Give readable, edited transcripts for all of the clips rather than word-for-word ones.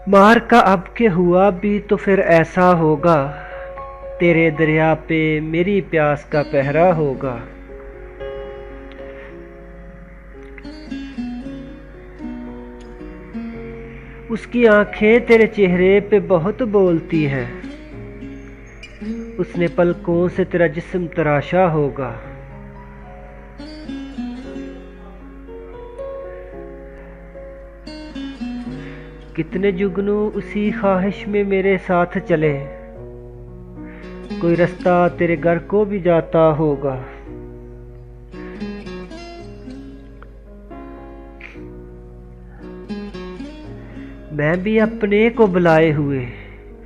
मार का अब के हुआ भी तो फिर ऐसा होगा, तेरे दरिया पे मेरी प्यास का पहरा होगा। उसकी आंखें तेरे चेहरे पे बहुत बोलती हैं, उसने पलकों से तेरा जिस्म तराशा होगा। कितने जुगनू उसी ख्वाहिश में मेरे साथ चले, कोई रास्ता तेरे घर को भी जाता होगा। मैं भी अपने को बुलाए हुए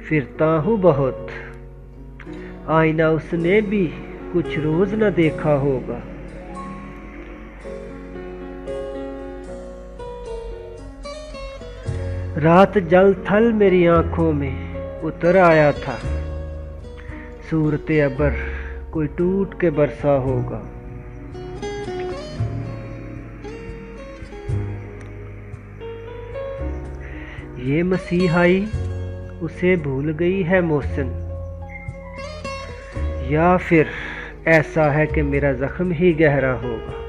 फिरता हूँ बहुत, आईना उसने भी कुछ रोज न देखा होगा। रात जल थल मेरी आंखों में उतर आया था, सूरते अबर कोई टूट के बरसा होगा। ये मसीहाई उसे भूल गई है मोहसिन, या फिर ऐसा है कि मेरा जख्म ही गहरा होगा।